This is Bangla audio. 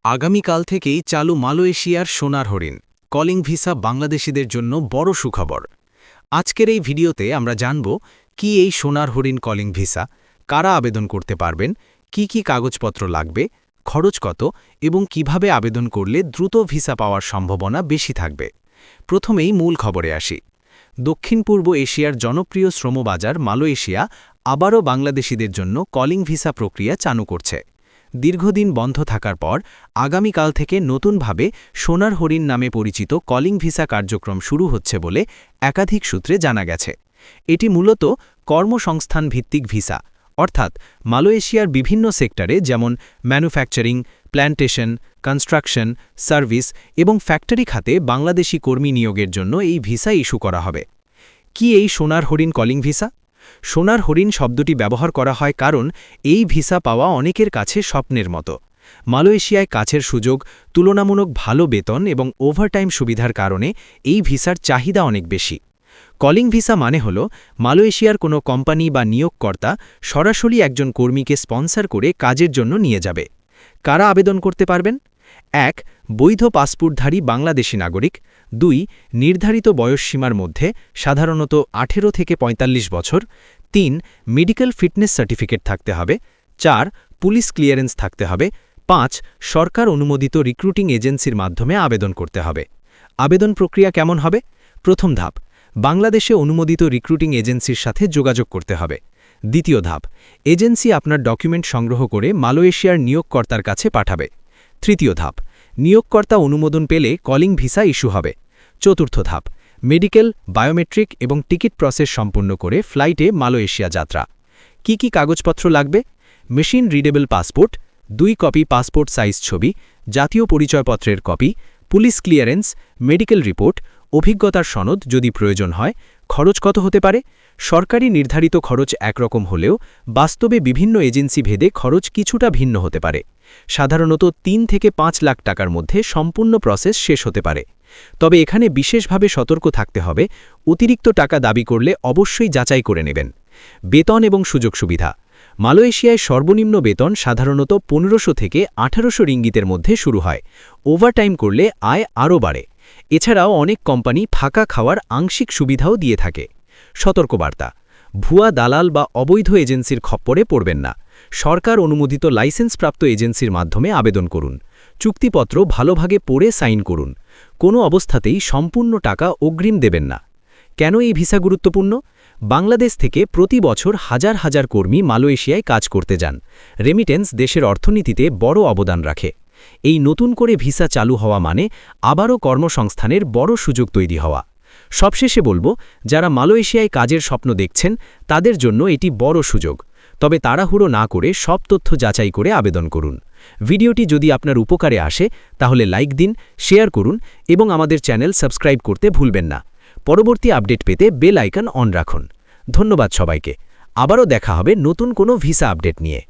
আগামীকাল থেকেই চালু মালয়েশিয়ার সোনার হরিণ কলিং ভিসা বাংলাদেশিদের জন্য বড় সুখবর। আজকের এই ভিডিওতে আমরা জানব কি এই সোনার হরিণ কলিং ভিসা, কারা আবেদন করতে পারবেন, কি কাগজপত্র লাগবে, খরচ কত এবং কিভাবে আবেদন করলে দ্রুত ভিসা পাওয়ার সম্ভাবনা বেশি থাকবে। প্রথমেই মূল খবরে আসি। দক্ষিণ পূর্ব এশিয়ার জনপ্রিয় শ্রমবাজার মালয়েশিয়া আবারও বাংলাদেশিদের জন্য কলিং ভিসা প্রক্রিয়া চালু করছে। দীর্ঘদিন বন্ধ থাকার পর আগামীকাল থেকে নতুনভাবে সোনার হরিণ নামে পরিচিত কলিং ভিসা কার্যক্রম শুরু হচ্ছে বলে একাধিক সূত্রে জানা গেছে। এটি মূলত কর্মসংস্থান ভিত্তিক ভিসা, অর্থাৎ মালয়েশিয়ার বিভিন্ন সেক্টরে যেমন ম্যানুফ্যাকচারিং, প্ল্যান্টেশন, কনস্ট্রাকশন, সার্ভিস এবং ফ্যাক্টরি খাতে বাংলাদেশি কর্মী নিয়োগের জন্য এই ভিসা ইস্যু করা হবে। কি এই সোনার হরিণ কলিং ভিসা? সোনার হরিণ শব্দটি ব্যবহার করা হয় কারণ এই ভিসা পাওয়া অনেকের কাছে স্বপ্নের মতো। মালয়েশিয়ায় কাজের সুযোগ, তুলনামূলক ভালো বেতন এবং ওভারটাইম সুবিধার কারণে এই ভিসার চাহিদা অনেক বেশি। কলিং ভিসা মানে হল মালয়েশিয়ার কোনো কোম্পানি বা নিয়োগকর্তা সরাসরি একজন কর্মীকে স্পন্সর করে কাজের জন্য নিয়ে যাবে। কারা আবেদন করতে পারবেন? ১. বৈধ পাসপোর্টধারী বাংলাদেশি নাগরিক। ২. নির্ধারিত বয়সসীমার মধ্যে, সাধারণত ১৮ থেকে ৪৫ বছর। ৩. মেডিকেল ফিটনেস সার্টিফিকেট থাকতে হবে। ৪. পুলিশ ক্লিয়ারেন্স থাকতে হবে। ৫. সরকার অনুমোদিত রিক্রুটিং এজেন্সির মাধ্যমে আবেদন করতে হবে। আবেদন প্রক্রিয়া কেমন হবে? প্রথম ধাপ, বাংলাদেশে অনুমোদিত রিক্রুটিং এজেন্সির সাথে যোগাযোগ করতে হবে। দ্বিতীয় ধাপ, এজেন্সি আপনার ডকুমেন্ট সংগ্রহ করে মালয়েশিয়ার নিয়োগকর্তার কাছে পাঠাবে। তৃতীয় ধাপ, নিয়োগকর্তা অনুমোদন পেলে কলিং ভিসা ইস্যু হবে। চতুর্থ ধাপ, মেডিকেল, বায়োমেট্রিক এবং টিকিট প্রসেস সম্পূর্ণ করে ফ্লাইটে মালয়েশিয়া যাত্রা। কি কাগজপত্র লাগবে? Machine readable passport, 2 copy passport size ছবি, জাতীয় পরিচয়পত্রের copy, police clearance, medical report, অভিজ্ঞতার সনদ যদি প্রয়োজন হয়। খরচ কত হতে পারে? সরকারি নির্ধারিত খরচ একরকম হলেও বাস্তবে বিভিন্ন এজেন্সি ভেদে খরচ কিছুটা ভিন্ন হতে পারে। সাধারণত ৩ থেকে ৫ লাখ টাকার মধ্যে সম্পূর্ণ প্রসেস শেষ হতে পারে। তবে এখানে বিশেষভাবে সতর্ক থাকতে হবে, অতিরিক্ত টাকা দাবি করলে অবশ্যই যাচাই করে নেবেন। বেতন এবং সুযোগ সুবিধা। মালয়েশিয়ায় সর্বনিম্ন বেতন সাধারণত ১৫০০ থেকে ১৮০০ রিঙ্গিতের মধ্যে শুরু হয়। ওভারটাইম করলে আয় আরও বাড়ে। এছাড়াও অনেক কোম্পানি ফাঁকা খাওয়ার আংশিক সুবিধাও দিয়ে থাকে। সতর্কবার্তা: ভুয়া দালাল বা অবৈধ এজেন্সির খপ্পরে পড়বেন না। সরকার অনুমোদিত লাইসেন্সপ্রাপ্ত এজেন্সির মাধ্যমে আবেদন করুন। চুক্তিপত্র ভালোভাবে পড়ে সাইন করুন। কোনো অবস্থাতেই সম্পূর্ণ টাকা অগ্রিম দেবেন না। কেন এই ভিসা গুরুত্বপূর্ণ? বাংলাদেশ থেকে প্রতি বছর হাজার হাজার কর্মী মালয়েশিয়ায় কাজ করতে যান। রেমিটেন্স দেশের অর্থনীতিতে বড় অবদান রাখে। এই নতুন করে ভিসা চালু হওয়া মানে আবারও কর্মসংস্থানের বড় সুযোগ তৈরি হওয়া। সবশেষে বলবো, যারা মালয়েশিয়ায় কাজের স্বপ্ন দেখছেন তাদের জন্য এটি বড় সুযোগ। তবে তাড়াহুড়ো না করে সব তথ্য যাচাই করে আবেদন করুন। ভিডিওটি যদি আপনার উপকারে আসে তাহলে লাইক দিন, শেয়ার করুন এবং আমাদের চ্যানেল সাবস্ক্রাইব করতে ভুলবেন না। পরবর্তী আপডেট পেতে বেল আইকন অন রাখুন। ধন্যবাদ সবাইকে। আবারও দেখা হবে নতুন কোনো ভিসা আপডেট নিয়ে।